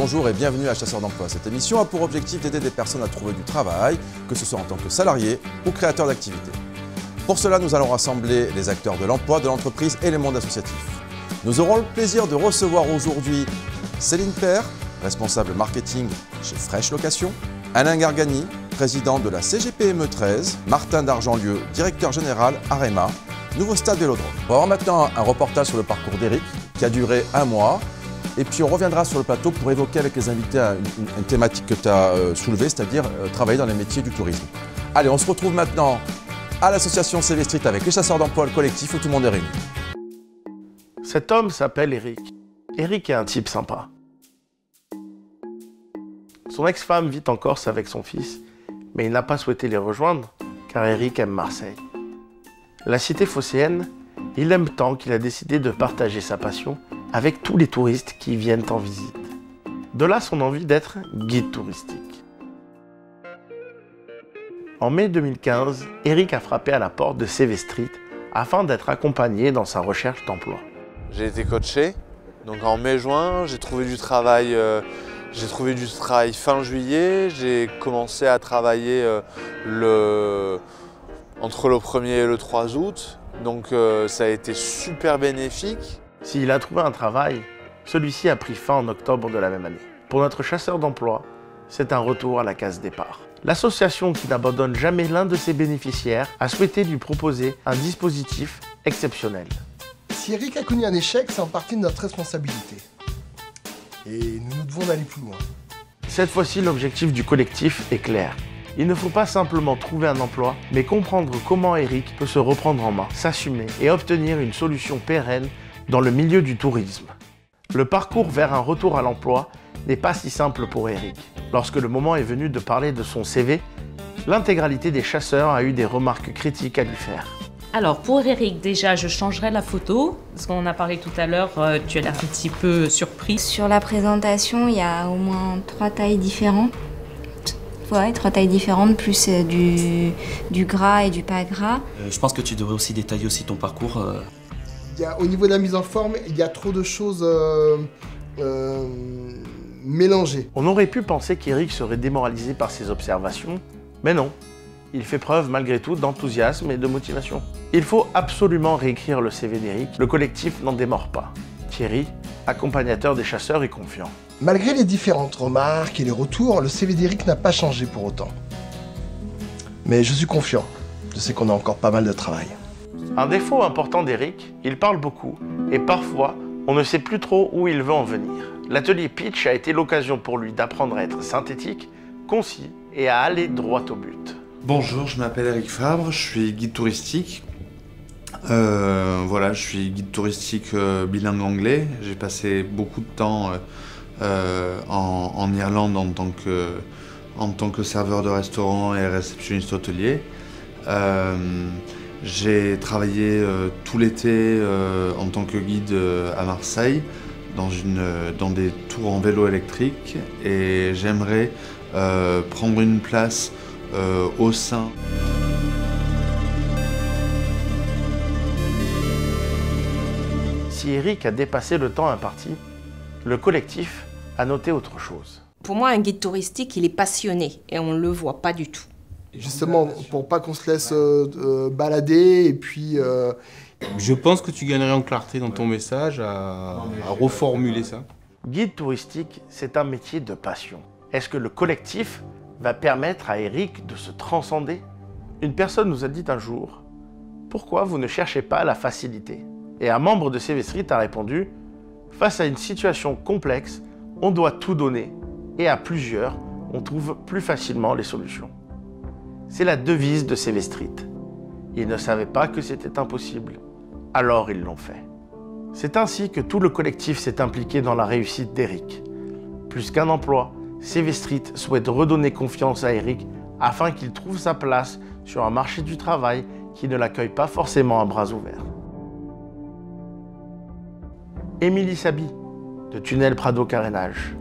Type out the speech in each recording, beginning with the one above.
Bonjour et bienvenue à Chasseurs d'emploi. Cette émission a pour objectif d'aider des personnes à trouver du travail, que ce soit en tant que salariés ou créateurs d'activités. Pour cela, nous allons rassembler les acteurs de l'emploi, de l'entreprise et les mondes associatifs. Nous aurons le plaisir de recevoir aujourd'hui Céline Père, responsable marketing chez Fresh Location, Alain Gargani, président de la CGPME 13, Martin Dargentlieu, directeur général Arema, Nouveau Stade Vélodrome. On va voir maintenant un reportage sur le parcours d'Éric qui a duré 1 mois. Et puis on reviendra sur le plateau pour évoquer avec les invités une thématique que tu as soulevée, c'est-à-dire travailler dans les métiers du tourisme. Allez, on se retrouve maintenant à l'association CV Street avec les chasseurs d'emploi, le collectif où tout le monde est réuni. Cet homme s'appelle Éric. Éric est un type sympa. Son ex-femme vit en Corse avec son fils, mais il n'a pas souhaité les rejoindre car Éric aime Marseille. La cité phocéenne, il l'aime tant qu'il a décidé de partager sa passion avec tous les touristes qui viennent en visite. De là son envie d'être guide touristique. En mai 2015, Éric a frappé à la porte de CV Street afin d'être accompagné dans sa recherche d'emploi. J'ai été coaché, donc en mai-juin, j'ai trouvé du travail fin juillet. J'ai commencé à travailler entre le 1er et le 3 août, donc ça a été super bénéfique. S'il a trouvé un travail, celui-ci a pris fin en octobre de la même année. Pour notre chasseur d'emploi, c'est un retour à la case départ. L'association qui n'abandonne jamais l'un de ses bénéficiaires a souhaité lui proposer un dispositif exceptionnel. Si Éric a connu un échec, c'est en partie de notre responsabilité. Et nous devons aller plus loin. Cette fois-ci, l'objectif du collectif est clair. Il ne faut pas simplement trouver un emploi, mais comprendre comment Éric peut se reprendre en main, s'assumer et obtenir une solution pérenne dans le milieu du tourisme. Le parcours vers un retour à l'emploi n'est pas si simple pour Éric. Lorsque le moment est venu de parler de son CV, l'intégralité des chasseurs a eu des remarques critiques à lui faire. Alors pour Éric, déjà je changerai la photo, parce qu'on a parlé tout à l'heure, tu as l'air un petit peu surpris. Sur la présentation, il y a au moins 3 tailles différentes. Ouais, 3 tailles différentes, plus du gras et du pas gras. Je pense que tu devrais aussi détailler aussi ton parcours. Au niveau de la mise en forme, il y a trop de choses mélangées. On aurait pu penser qu'Éric serait démoralisé par ces observations, mais non. Il fait preuve malgré tout d'enthousiasme et de motivation. Il faut absolument réécrire le CV d'Éric. Le collectif n'en démord pas. Thierry, accompagnateur des chasseurs, est confiant. Malgré les différentes remarques et les retours, le CV d'Éric n'a pas changé pour autant. Mais je suis confiant. Je sais qu'on a encore pas mal de travail. Un défaut important d'Éric, il parle beaucoup et parfois on ne sait plus trop où il veut en venir. L'atelier Pitch a été l'occasion pour lui d'apprendre à être synthétique, concis et à aller droit au but. Bonjour, je m'appelle Éric Fabre, je suis guide touristique. Je suis guide touristique bilingue anglais. J'ai passé beaucoup de temps en Irlande en tant que serveur de restaurant et réceptionniste hôtelier. J'ai travaillé tout l'été en tant que guide à Marseille dans des tours en vélo électrique et j'aimerais prendre une place au sein. Si Éric a dépassé le temps imparti, le collectif a noté autre chose. Pour moi, un guide touristique, il est passionné et on ne le voit pas du tout. Justement, pour pas qu'on se laisse balader et puis... Je pense que tu gagnerais en clarté dans ton message à reformuler ça. Guide touristique, c'est un métier de passion. Est-ce que le collectif va permettre à Éric de se transcender? Une personne nous a dit un jour « Pourquoi vous ne cherchez pas la facilité ?» Et un membre de CV Street a répondu « Face à une situation complexe, on doit tout donner et à plusieurs, on trouve plus facilement les solutions. » C'est la devise de CV Street. Ils ne savaient pas que c'était impossible, alors ils l'ont fait. C'est ainsi que tout le collectif s'est impliqué dans la réussite d'Éric. Plus qu'un emploi, CV Street souhaite redonner confiance à Éric afin qu'il trouve sa place sur un marché du travail qui ne l'accueille pas forcément à bras ouverts. Émilie Sabi, de Tunnel Prado Carénage.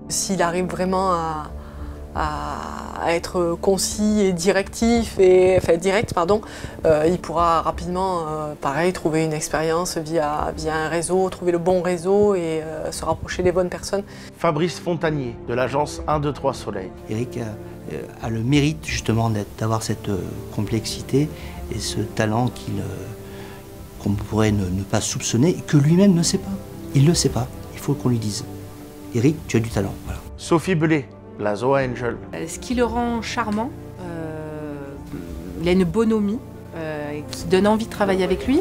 S'il arrive vraiment à être concis et directif, direct, pardon, il pourra rapidement, pareil, trouver une expérience via un réseau, trouver le bon réseau et se rapprocher des bonnes personnes. Fabrice Fontanier, de l'agence 1, 2, 3 Soleil. Eric a le mérite justement d'avoir cette complexité et ce talent qu'on pourrait ne pas soupçonner et que lui-même ne sait pas. Il ne le sait pas, il faut qu'on lui dise. Eric, tu as du talent. Voilà. Sophie Belay, la Zoa Angel. Ce qui le rend charmant, il a une bonhomie qui donne envie de travailler avec lui.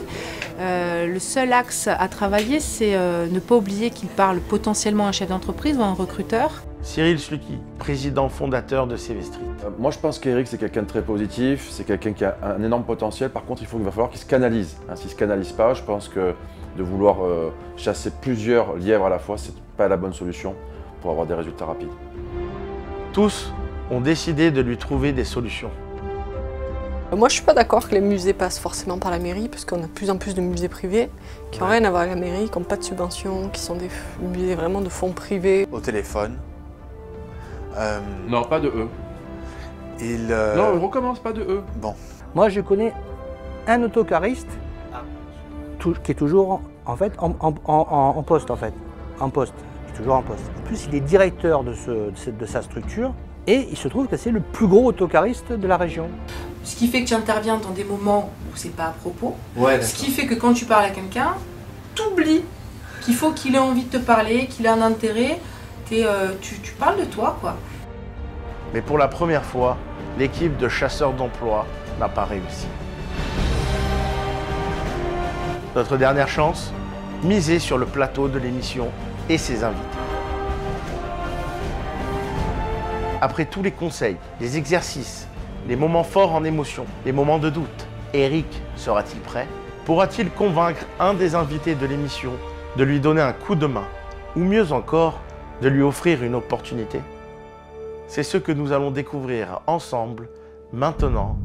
Le seul axe à travailler, c'est ne pas oublier qu'il parle potentiellement à un chef d'entreprise ou à un recruteur. Cyril Slucky, président fondateur de CV Street. Moi, je pense qu'Eric, c'est quelqu'un de très positif, c'est quelqu'un qui a un énorme potentiel. Par contre, il va falloir qu'il se canalise. S'il ne se canalise pas, je pense que de vouloir chasser plusieurs lièvres à la fois, ce n'est pas la bonne solution pour avoir des résultats rapides. Tous ont décidé de lui trouver des solutions. Moi, je ne suis pas d'accord que les musées passent forcément par la mairie, parce qu'on a de plus en plus de musées privés qui n'ont rien à voir avec la mairie, qui n'ont pas de subventions, qui sont des musées vraiment de fonds privés. Au téléphone. Non, pas de E. Non, on recommence, pas de E. Bon. Moi, je connais un autocariste qui est toujours en fait en poste, en poste. Il est toujours en poste. En plus, il est directeur de sa structure et il se trouve que c'est le plus gros autocariste de la région. Ce qui fait que tu interviens dans des moments où c'est pas à propos. Ouais, ce qui fait que quand tu parles à quelqu'un, t'oublies qu'il faut qu'il ait envie de te parler, qu'il ait un intérêt. Tu parles de toi, quoi. Mais pour la première fois, l'équipe de chasseurs d'emploi n'a pas réussi. Notre dernière chance, miser sur le plateau de l'émission et ses invités. Après tous les conseils, les exercices, les moments forts en émotion, les moments de doute, Eric sera-t-il prêt? Pourra-t-il convaincre un des invités de l'émission de lui donner un coup de main? Ou mieux encore, de lui offrir une opportunité? C'est ce que nous allons découvrir ensemble, maintenant,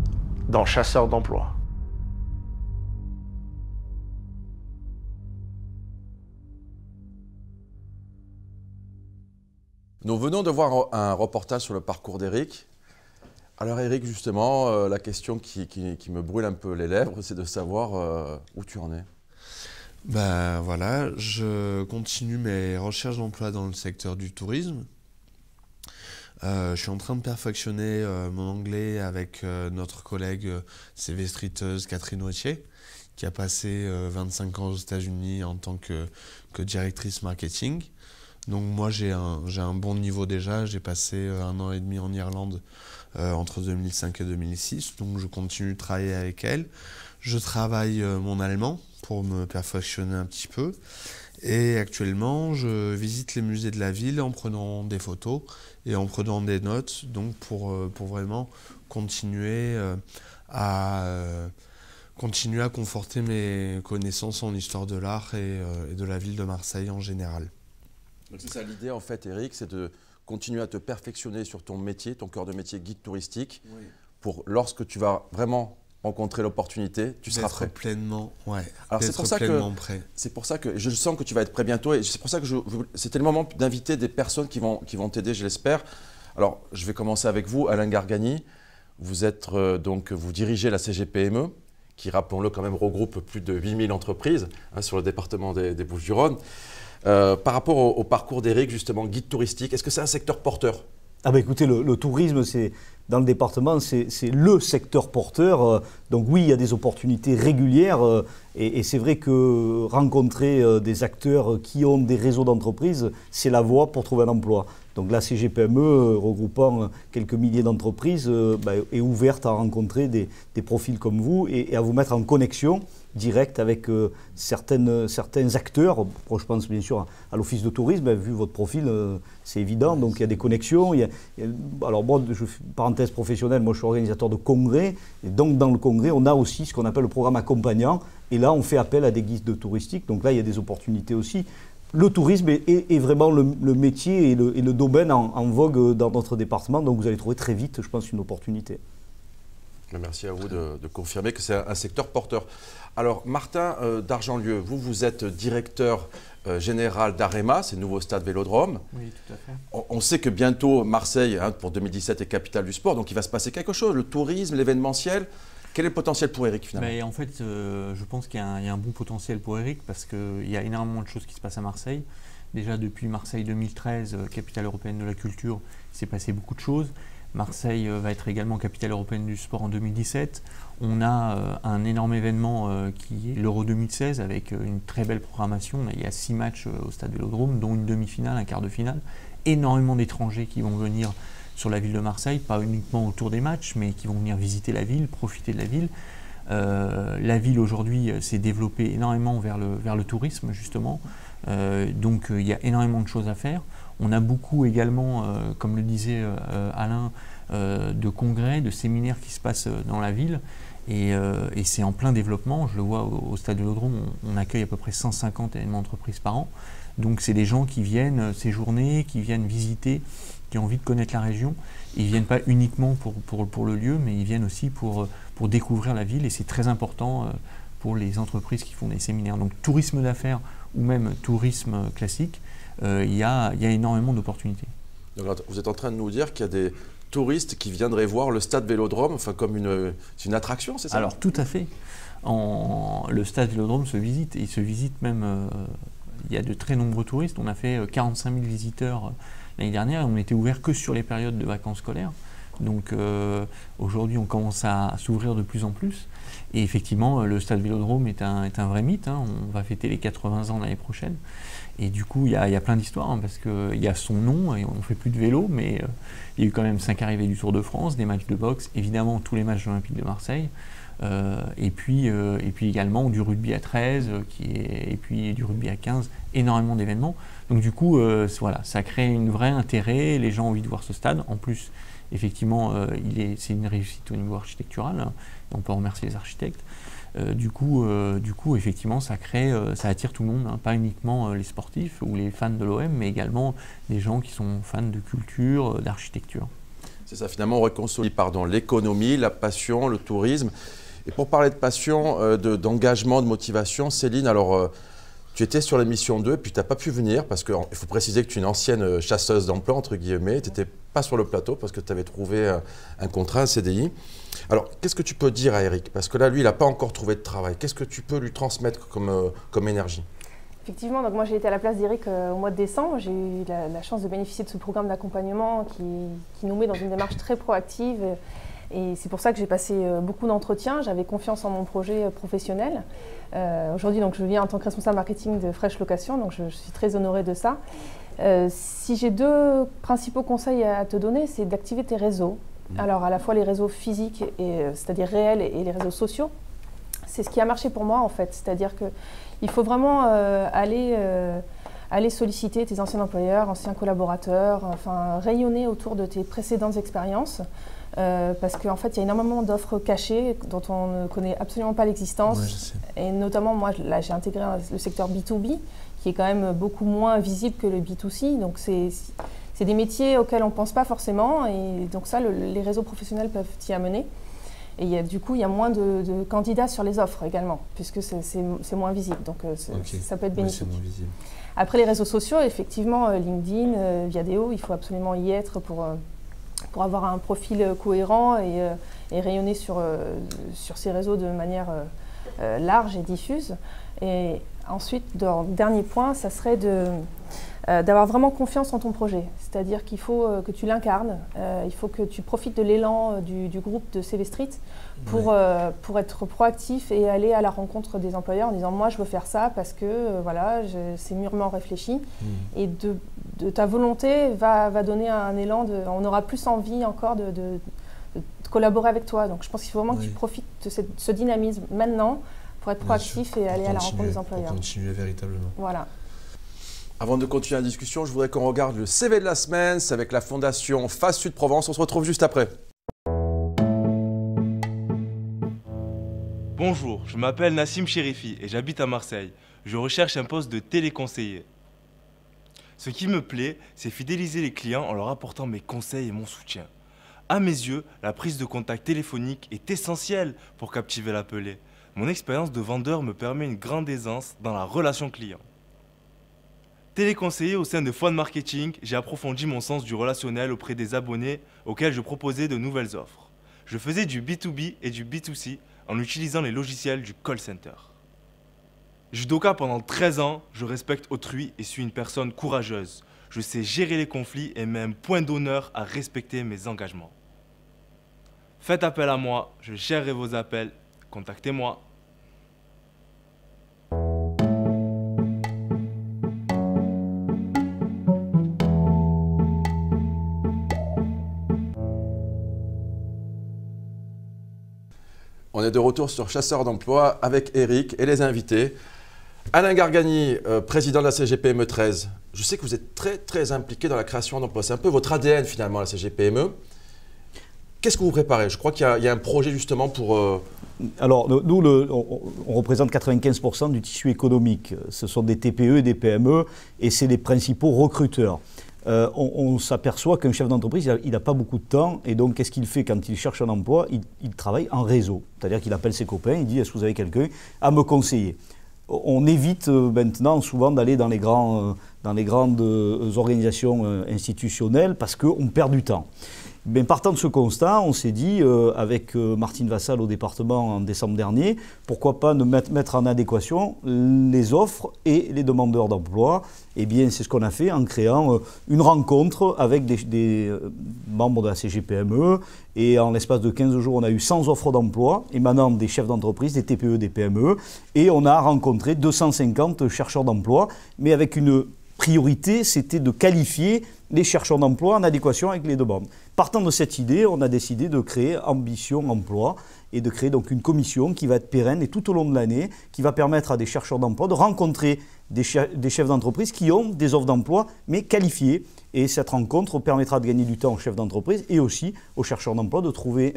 dans Chasseurs d'emploi. Nous venons de voir un reportage sur le parcours d'Eric. Alors Eric, justement, la question qui me brûle un peu les lèvres, c'est de savoir où tu en es. Ben voilà, je continue mes recherches d'emploi dans le secteur du tourisme. Je suis en train de perfectionner mon anglais avec notre collègue CV Streeteuse Catherine Wautier, qui a passé 25 ans aux États-Unis en tant que directrice marketing. Donc moi j'ai un bon niveau déjà, j'ai passé 1 an et demi en Irlande entre 2005 et 2006, donc je continue de travailler avec elle. Je travaille mon allemand pour me perfectionner un petit peu. Et actuellement, je visite les musées de la ville en prenant des photos et en prenant des notes, donc pour vraiment continuer à conforter mes connaissances en histoire de l'art et de la ville de Marseille en général. C'est ça l'idée en fait, Eric, c'est de continuer à te perfectionner sur ton métier, ton cœur de métier guide touristique, oui, pour lorsque tu vas vraiment rencontrer l'opportunité, tu seras prêt. Pleinement, ouais. Alors c'est pour ça que je sens que tu vas être prêt bientôt et c'est pour ça que c'était le moment d'inviter des personnes qui vont t'aider, je l'espère. Alors je vais commencer avec vous, Alain Gargani. Vous êtes vous dirigez la CGPME, qui, rappelons-le, quand même regroupe plus de 8000 entreprises sur le département des Bouches-du-Rhône. Par rapport au parcours d'Eric, justement, guide touristique, est-ce que c'est un secteur porteur? Écoutez, le tourisme, dans le département, c'est le secteur porteur. Donc oui, il y a des opportunités régulières et c'est vrai que rencontrer des acteurs qui ont des réseaux d'entreprises, c'est la voie pour trouver un emploi. Donc la CGPME, regroupant quelques milliers d'entreprises, est ouverte à rencontrer des profils comme vous et à vous mettre en connexion directe avec certains acteurs. Je pense bien sûr à l'office de tourisme, vu votre profil, c'est évident, donc il y a des connexions. Alors moi, parenthèse professionnelle, moi je suis organisateur de congrès, et donc dans le congrès, on a aussi ce qu'on appelle le programme accompagnant, et là on fait appel à des guides touristiques, donc là il y a des opportunités aussi. Le tourisme est vraiment le métier et le domaine en vogue dans notre département, donc vous allez trouver très vite, je pense, une opportunité. Merci à vous de confirmer que c'est un secteur porteur. Alors, Martin d'Argentlieu, vous êtes directeur général d'Arema, c'est le nouveau stade Vélodrome. Oui, tout à fait. On sait que bientôt, Marseille, pour 2017, est capitale du sport, donc il va se passer quelque chose, le tourisme, l'événementiel. Quel est le potentiel pour Eric, finalement? En fait, je pense qu'il y a un bon potentiel pour Eric parce qu'il y a énormément de choses qui se passent à Marseille. Déjà, depuis Marseille 2013, capitale européenne de la culture, il s'est passé beaucoup de choses. Marseille va être également capitale européenne du sport en 2017. On a un énorme événement qui est l'Euro 2016 avec une très belle programmation. Il y a 6 matchs au stade Vélodrome, dont une demi-finale, un quart de finale. Énormément d'étrangers qui vont venir sur la ville de Marseille, pas uniquement autour des matchs, mais qui vont venir visiter la ville, profiter de la ville. La ville aujourd'hui s'est développée énormément vers le tourisme justement. Donc il y a énormément de choses à faire. On a beaucoup également, comme le disait Alain, de congrès, de séminaires qui se passent dans la ville. Et c'est en plein développement. Je le vois au stade Vélodrome, on accueille à peu près 150 événements d'entreprise par an. Donc c'est des gens qui viennent séjourner, qui viennent visiter, qui ont envie de connaître la région. Ils ne viennent pas uniquement pour le lieu, mais ils viennent aussi pour découvrir la ville. Et c'est très important pour les entreprises qui font des séminaires. Donc tourisme d'affaires ou même tourisme classique, il y a énormément d'opportunités. Vous êtes en train de nous dire qu'il y a des touristes qui viendraient voir le stade Vélodrome, enfin comme une attraction, c'est ça? Alors tout à fait. Le stade Vélodrome se visite, et il se visite même, il y a de très nombreux touristes. On a fait 45 000 visiteurs l'année dernière et on n'était ouvert que sur les périodes de vacances scolaires. Donc aujourd'hui on commence à s'ouvrir de plus en plus. Et effectivement, le stade Vélodrome est un vrai mythe. On va fêter les 80 ans l'année prochaine. Et du coup, il y a plein d'histoires parce qu'il y a son nom et on ne fait plus de vélo, mais il y a eu quand même 5 arrivées du Tour de France, des matchs de boxe, évidemment tous les matchs de l'Olympique de Marseille, et puis également du rugby à 13, et puis du rugby à 15, énormément d'événements. Donc du coup, voilà, ça crée un vrai intérêt, les gens ont envie de voir ce stade. En plus, effectivement, c'est une réussite au niveau architectural, on peut remercier les architectes. Du coup, effectivement, ça attire tout le monde, pas uniquement les sportifs ou les fans de l'OM, mais également des gens qui sont fans de culture, d'architecture. C'est ça, finalement, on réconcilie l'économie, la passion, le tourisme. Et pour parler de passion, d'engagement, de motivation, Céline, alors tu étais sur l'émission 2, puis tu n'as pas pu venir parce qu'il faut préciser que tu es une ancienne chasseuse d'emploi, entre guillemets. Tu n'étais pas sur le plateau parce que tu avais trouvé un contrat, un CDI. Alors, qu'est-ce que tu peux dire à Eric? Parce que là, lui, il n'a pas encore trouvé de travail. Qu'est-ce que tu peux lui transmettre comme énergie? Effectivement, donc moi j'ai été à la place d'Eric au mois de décembre. J'ai eu la chance de bénéficier de ce programme d'accompagnement qui nous met dans une démarche très proactive. Et c'est pour ça que j'ai passé beaucoup d'entretiens. J'avais confiance en mon projet professionnel. Aujourd'hui, donc, je viens en tant que responsable marketing de Fresh Location, donc je suis très honorée de ça. Si j'ai 2 principaux conseils à te donner, c'est d'activer tes réseaux. Alors à la fois les réseaux physiques, c'est-à-dire réels, et les réseaux sociaux. C'est ce qui a marché pour moi en fait. C'est-à-dire qu'il faut vraiment aller solliciter tes anciens employeurs, anciens collaborateurs, enfin rayonner autour de tes précédentes expériences. Parce qu'en fait, il y a énormément d'offres cachées dont on ne connaît absolument pas l'existence. Ouais, je sais. Et notamment, moi, là, j'ai intégré le secteur B2B, qui est quand même beaucoup moins visible que le B2C. Donc, c'est des métiers auxquels on ne pense pas forcément. Et donc ça, les réseaux professionnels peuvent t'y amener. Et du coup, il y a moins de candidats sur les offres également, puisque c'est moins visible. Donc, ça peut être bénéfique. Oui, c'est moins visible. Après, les réseaux sociaux, effectivement, LinkedIn, Viadeo, il faut absolument y être pour avoir un profil cohérent et rayonner sur ces réseaux de manière large et diffuse. Et ensuite, dernier point, ça serait d'avoir vraiment confiance en ton projet. C'est-à-dire qu'il faut que tu l'incarnes, il faut que tu profites de l'élan du groupe de CV Street pour être proactif et aller à la rencontre des employeurs en disant « moi je veux faire ça parce que voilà, c'est mûrement réfléchi ». Et de ta volonté va donner un élan, on aura plus envie encore de collaborer avec toi. Donc je pense qu'il faut vraiment que tu profites de ce dynamisme maintenant pour être proactif et aller à la rencontre des employeurs. Pour continuer véritablement. Voilà. Avant de continuer la discussion, je voudrais qu'on regarde le CV de la semaine. C'est avec la fondation FAS Sud Provence. On se retrouve juste après. Bonjour, je m'appelle Nassim Chérifi et j'habite à Marseille. Je recherche un poste de téléconseiller. Ce qui me plaît, c'est fidéliser les clients en leur apportant mes conseils et mon soutien. À mes yeux, la prise de contact téléphonique est essentielle pour captiver l'appelé. Mon expérience de vendeur me permet une grande aisance dans la relation client. Téléconseiller au sein de Fun Marketing, j'ai approfondi mon sens du relationnel auprès des abonnés auxquels je proposais de nouvelles offres. Je faisais du B2B et du B2C en utilisant les logiciels du call center. Judoka pendant 13 ans, je respecte autrui et suis une personne courageuse. Je sais gérer les conflits et mets un point d'honneur à respecter mes engagements. Faites appel à moi, je gérerai vos appels. Contactez-moi. On est de retour sur Chasseurs d'emploi avec Eric et les invités. Alain Gargani, président de la CGPME 13. Je sais que vous êtes très impliqué dans la création d'emplois. C'est un peu votre ADN finalement, la CGPME. Qu'est-ce que vous préparez? Je crois qu'il y a un projet justement pour… Alors, nous, on représente 95% du tissu économique. Ce sont des TPE et des PME et c'est les principaux recruteurs. On s'aperçoit qu'un chef d'entreprise, il n'a pas beaucoup de temps et donc qu'est-ce qu'il fait quand il cherche un emploi? Il travaille en réseau. C'est-à-dire qu'il appelle ses copains, il dit « Est-ce que vous avez quelqu'un à me conseiller ?» On évite maintenant souvent d'aller dans les grandes organisations institutionnelles parce qu'on perd du temps. Mais partant de ce constat, on s'est dit, avec Martine Vassal au département en décembre dernier, pourquoi pas mettre en adéquation les offres et les demandeurs d'emploi. Eh bien, c'est ce qu'on a fait en créant une rencontre avec des membres de la CGPME. Et en l'espace de 15 jours, on a eu 100 offres d'emploi émanant des chefs d'entreprise, des TPE, des PME. Et on a rencontré 250 chercheurs d'emploi, mais avec une priorité, c'était de qualifier les chercheurs d'emploi en adéquation avec les demandes. Partant de cette idée, on a décidé de créer Ambition Emploi et de créer donc une commission qui va être pérenne et tout au long de l'année, qui va permettre à des chercheurs d'emploi de rencontrer des chefs d'entreprise qui ont des offres d'emploi mais qualifiées. Et cette rencontre permettra de gagner du temps aux chefs d'entreprise et aussi aux chercheurs d'emploi de trouver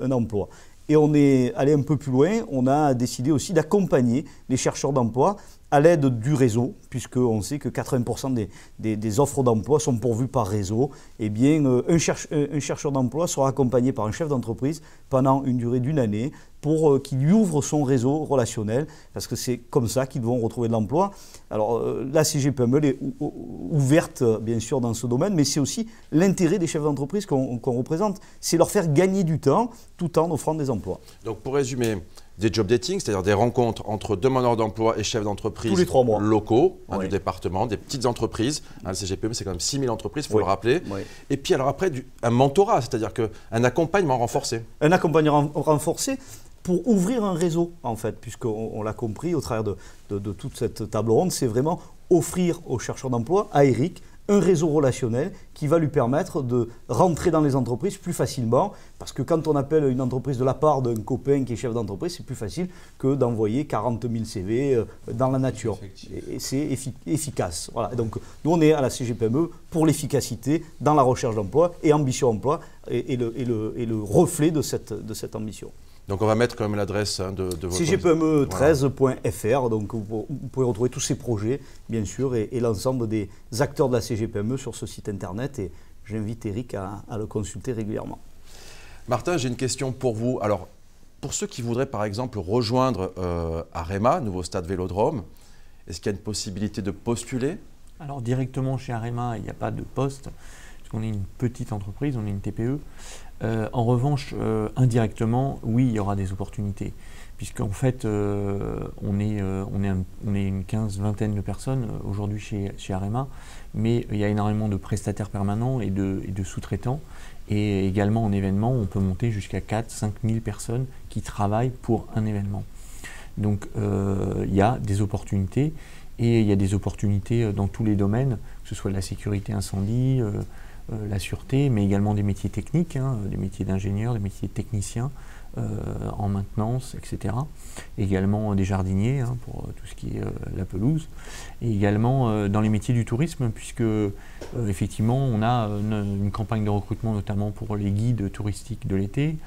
un emploi. Et on est allé un peu plus loin, on a décidé aussi d'accompagner les chercheurs d'emploi à l'aide du réseau, puisqu'on sait que 80% des offres d'emploi sont pourvues par réseau. Eh bien, un chercheur d'emploi sera accompagné par un chef d'entreprise pendant une durée d'une année pour qu'il lui ouvre son réseau relationnel, parce que c'est comme ça qu'ils vont retrouver de l'emploi. Alors, la CGPME est ouverte, bien sûr, dans ce domaine, mais c'est aussi l'intérêt des chefs d'entreprise qu'on représente, c'est leur faire gagner du temps tout en offrant des emplois. Donc, pour résumer, des job dating, c'est-à-dire des rencontres entre demandeurs d'emploi et chefs d'entreprise tous les 3 mois. Locaux du département, des petites entreprises. Le CGPME, c'est quand même 6000 entreprises, il faut le rappeler. Oui. Et puis alors après, un mentorat, c'est-à-dire un accompagnement renforcé. Un accompagnement renforcé pour ouvrir un réseau, en fait, puisqu'on l'a compris au travers de toute cette table ronde, c'est vraiment offrir aux chercheurs d'emploi, à Eric, un réseau relationnel qui va lui permettre de rentrer dans les entreprises plus facilement. Parce que quand on appelle une entreprise de la part d'un copain qui est chef d'entreprise, c'est plus facile que d'envoyer 40 000 CV dans la nature. Et c'est efficace. Voilà. Donc nous, on est à la CGPME pour l'efficacité dans la recherche d'emploi et Ambition Emploi et le reflet de cette ambition. Donc on va mettre quand même l'adresse de votre… CGPME13.fr, donc vous pouvez retrouver tous ces projets, bien sûr, et l'ensemble des acteurs de la CGPME sur ce site internet. Et j'invite Eric à le consulter régulièrement. Martin, j'ai une question pour vous. Alors, pour ceux qui voudraient par exemple rejoindre Arema, nouveau stade Vélodrome, est-ce qu'il y a une possibilité de postuler? Alors directement chez Arema, il n'y a pas de poste, parce qu'on est une petite entreprise, on est une TPE. En revanche, indirectement, oui, il y aura des opportunités, puisqu'en fait, on est une vingtaine de personnes aujourd'hui chez Arema, mais il y a énormément de prestataires permanents et de sous-traitants, et également en événement, on peut monter jusqu'à 4-5 000 personnes qui travaillent pour un événement. Donc, il y a des opportunités, et il y a des opportunités dans tous les domaines, que ce soit la sécurité incendie, la sûreté, mais également des métiers techniques, des métiers d'ingénieurs, des métiers de techniciens en maintenance, etc. Également des jardiniers pour tout ce qui est la pelouse. Et également dans les métiers du tourisme, puisque effectivement on a une campagne de recrutement notamment pour les guides touristiques de l'été.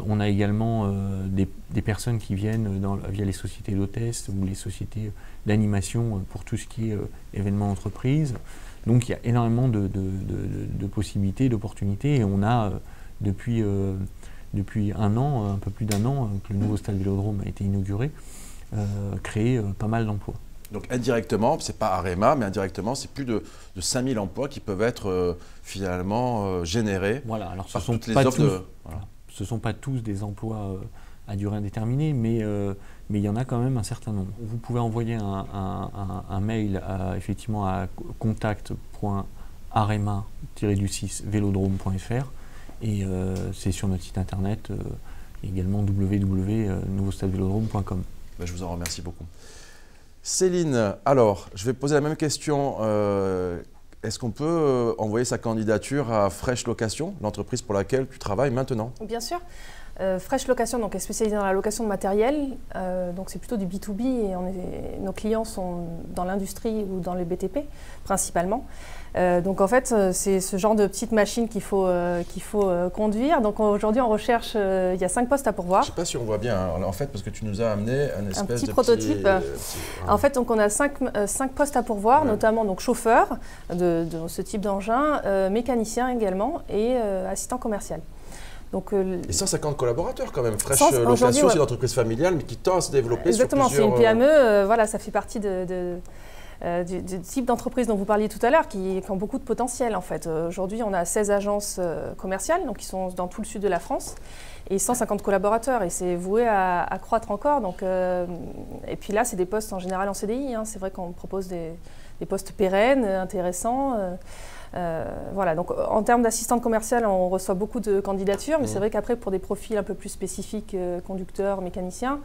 On a également des personnes qui viennent via les sociétés d'hôtesse ou les sociétés d'animation pour tout ce qui est événements d'entreprise. Donc il y a énormément de possibilités, d'opportunités, et on a depuis un an, un peu plus d'un an, que le nouveau stade Vélodrome a été inauguré, créer pas mal d'emplois. Donc indirectement, ce n'est pas Arema, mais indirectement, c'est plus de 5000 emplois qui peuvent être finalement générés alors par toutes les offres de... Voilà. Ce ne sont pas tous des emplois à durée indéterminée, mais il y en a quand même un certain nombre. Vous pouvez envoyer un mail effectivement à contact.arema-vélodrome.fr et c'est sur notre site internet également www.nouveaustadevélodrome.com. Je vous en remercie beaucoup. Céline, alors, je vais poser la même question. Est-ce qu'on peut envoyer sa candidature à Fresh Location, l'entreprise pour laquelle tu travailles maintenant? Bien sûr. Fresh Location donc, est spécialisée dans la location de matériel, donc c'est plutôt du B2B et nos clients sont dans l'industrie ou dans le BTP principalement. Donc en fait c'est ce genre de petite machine qu'il faut conduire. Donc aujourd'hui on recherche, il y a 5 postes à pourvoir. Je ne sais pas si on voit bien, en fait parce que tu nous as amené un petit prototype. En fait donc on a 5 postes à pourvoir, notamment donc chauffeur de ce type d'engin, mécanicien également et assistant commercial. Donc, et 150 collaborateurs quand même. Fresh Location, c'est une entreprise familiale mais qui tend à se développer. Exactement, sur plusieurs... c'est une PME, voilà, ça fait partie du type d'entreprise dont vous parliez tout à l'heure qui ont beaucoup de potentiel en fait. Aujourd'hui, on a 16 agences commerciales donc, qui sont dans tout le sud de la France et 150 collaborateurs et c'est voué à croître encore. Donc, et puis là, c'est des postes en général en CDI. Hein. C'est vrai qu'on propose des postes pérennes, intéressants. Voilà, donc en termes d'assistante commerciale, on reçoit beaucoup de candidatures, mais c'est vrai qu'après, pour des profils un peu plus spécifiques, conducteurs, mécaniciens,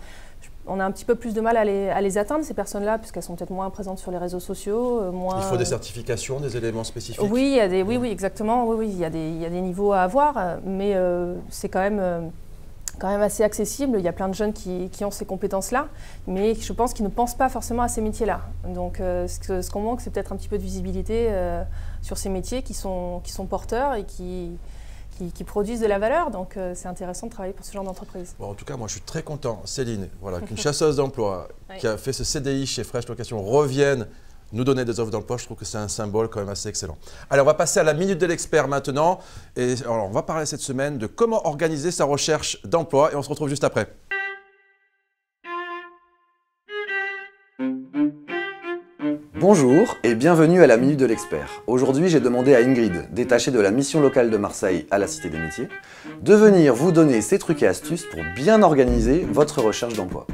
on a un petit peu plus de mal à les atteindre, ces personnes-là, puisqu'elles sont peut-être moins présentes sur les réseaux sociaux. Il faut des certifications, des éléments spécifiques? Oui, oui, exactement, oui, il y a des niveaux à avoir, mais c'est quand même assez accessible. Il y a plein de jeunes qui ont ces compétences-là, mais je pense qu'ils ne pensent pas forcément à ces métiers-là. Donc ce qu'on manque, c'est peut-être un petit peu de visibilité sur ces métiers qui sont porteurs et qui produisent de la valeur. Donc c'est intéressant de travailler pour ce genre d'entreprise. Bon, en tout cas, moi je suis très content, Céline, voilà, qu'une chasseuse d'emploi qui a fait ce CDI chez Fresh Location revienne nous donner des offres d'emploi. Je trouve que c'est un symbole quand même assez excellent. Allez, on va passer à la Minute de l'expert maintenant. Et alors, on va parler cette semaine de comment organiser sa recherche d'emploi et on se retrouve juste après. Bonjour et bienvenue à la Minute de l'expert. Aujourd'hui, j'ai demandé à Ingrid, détachée de la mission locale de Marseille à la Cité des Métiers, de venir vous donner ses trucs et astuces pour bien organiser votre recherche d'emploi.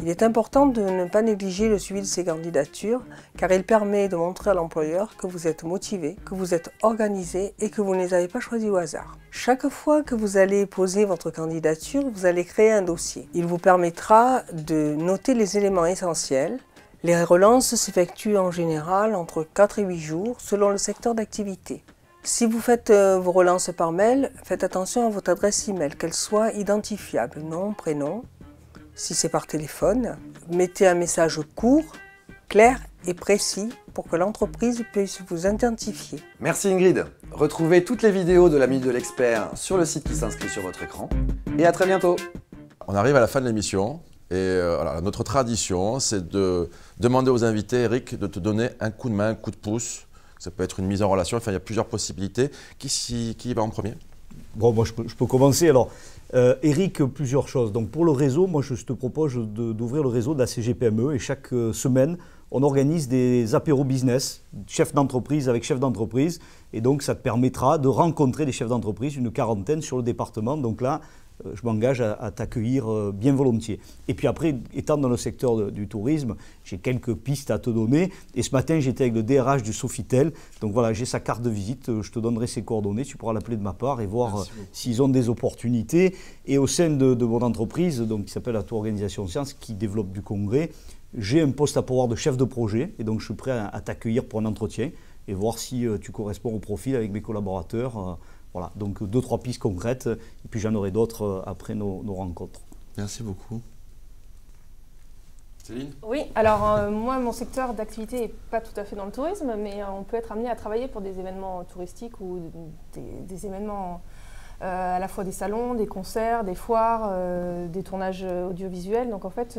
Il est important de ne pas négliger le suivi de ces candidatures car il permet de montrer à l'employeur que vous êtes motivé, que vous êtes organisé et que vous ne les avez pas choisis au hasard. Chaque fois que vous allez poser votre candidature, vous allez créer un dossier. Il vous permettra de noter les éléments essentiels. Les relances s'effectuent en général entre 4 et 8 jours selon le secteur d'activité. Si vous faites vos relances par mail, faites attention à votre adresse email, qu'elle soit identifiable, nom, prénom. Si c'est par téléphone, mettez un message court, clair et précis pour que l'entreprise puisse vous identifier. Merci Ingrid. Retrouvez toutes les vidéos de la Minute de l'expert sur le site qui s'inscrit sur votre écran. Et à très bientôt. On arrive à la fin de l'émission et alors, notre tradition, c'est de demander aux invités, Eric, de te donner un coup de main, un coup de pouce. Ça peut être une mise en relation, enfin il y a plusieurs possibilités. Qui va en premier? Bon, moi je peux commencer. Alors, Eric, plusieurs choses. Donc pour le réseau, moi je te propose d'ouvrir le réseau de la CGPME et chaque semaine, on organise des apéros business, chefs d'entreprise avec chefs d'entreprise. Et donc ça te permettra de rencontrer des chefs d'entreprise, une quarantaine sur le département. Donc là, je m'engage à t'accueillir bien volontiers. Et puis après, étant dans le secteur du tourisme, j'ai quelques pistes à te donner. Et ce matin, j'étais avec le DRH du Sofitel. Donc voilà, j'ai sa carte de visite. Je te donnerai ses coordonnées. Tu pourras l'appeler de ma part et voir s'ils ont des opportunités. Et au sein de mon entreprise, donc, qui s'appelle Atout Organisation Sciences, qui développe du congrès, j'ai un poste à pourvoir de chef de projet. Et donc, je suis prêt à t'accueillir pour un entretien et voir si tu corresponds au profil avec mes collaborateurs. Voilà, donc 2-3 pistes concrètes, et puis j'en aurai d'autres après nos rencontres. Merci beaucoup. Céline? Oui, alors moi, mon secteur d'activité n'est pas tout à fait dans le tourisme, mais on peut être amené à travailler pour des événements touristiques ou des événements à la fois des salons, des concerts, des foires, des tournages audiovisuels. Donc en fait,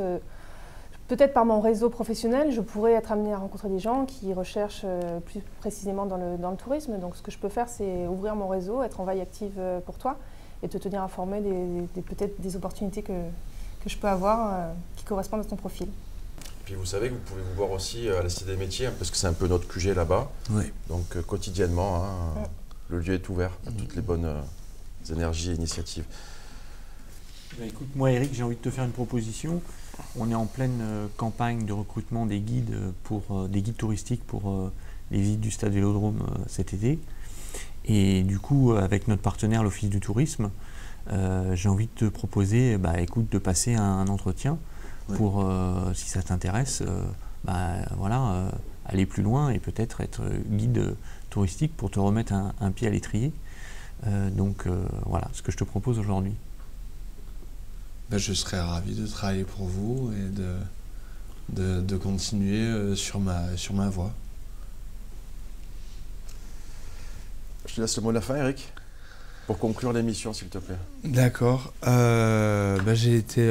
Peut-être par mon réseau professionnel, je pourrais être amenée à rencontrer des gens qui recherchent plus précisément dans le tourisme. Donc ce que je peux faire, c'est ouvrir mon réseau, être en veille active pour toi et te tenir informé peut-être des opportunités que je peux avoir qui correspondent à ton profil. Puis vous savez que vous pouvez vous voir aussi à la Cité des Métiers, parce que c'est un peu notre QG là-bas. Oui. Donc quotidiennement, le lieu est ouvert à toutes les bonnes énergies et initiatives. Bah, écoute, moi Eric, j'ai envie de te faire une proposition. On est en pleine campagne de recrutement des guides touristiques pour les visites du stade Vélodrome cet été. Et du coup, avec notre partenaire, l'Office du tourisme, j'ai envie de te proposer écoute, de passer un entretien pour, si ça t'intéresse, aller plus loin et peut-être être guide touristique pour te remettre un pied à l'étrier. Voilà ce que je te propose aujourd'hui. Je serais ravi de travailler pour vous et de continuer sur ma voie. Je te laisse le mot de la fin, Eric, pour conclure l'émission, s'il te plaît. D'accord. J'ai été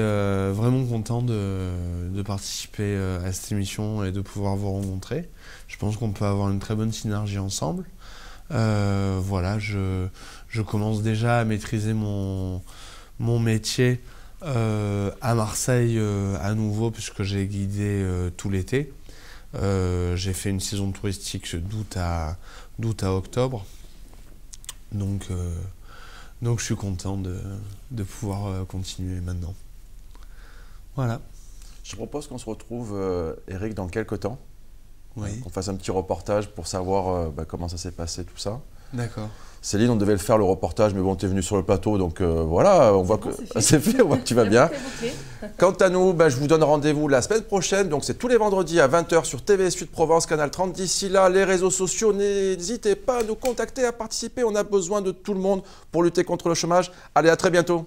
vraiment content de participer à cette émission et de pouvoir vous rencontrer. Je pense qu'on peut avoir une très bonne synergie ensemble. Voilà, je commence déjà à maîtriser mon métier à Marseille à nouveau, puisque j'ai guidé tout l'été. J'ai fait une saison touristique d'août à octobre. Donc je suis content de pouvoir continuer maintenant. Voilà. Je propose qu'on se retrouve, Eric, dans quelques temps. Oui. Qu'on fasse un petit reportage pour savoir comment ça s'est passé, tout ça. D'accord. Céline, on devait le faire, le reportage, mais bon, tu es venue sur le plateau, donc voilà, on voit que c'est fait, on voit que tu vas bien. Quant à nous, je vous donne rendez-vous la semaine prochaine, donc c'est tous les vendredis à 20 h sur TV Sud Provence, Canal 30. D'ici là, les réseaux sociaux, n'hésitez pas à nous contacter, à participer, on a besoin de tout le monde pour lutter contre le chômage. Allez, à très bientôt.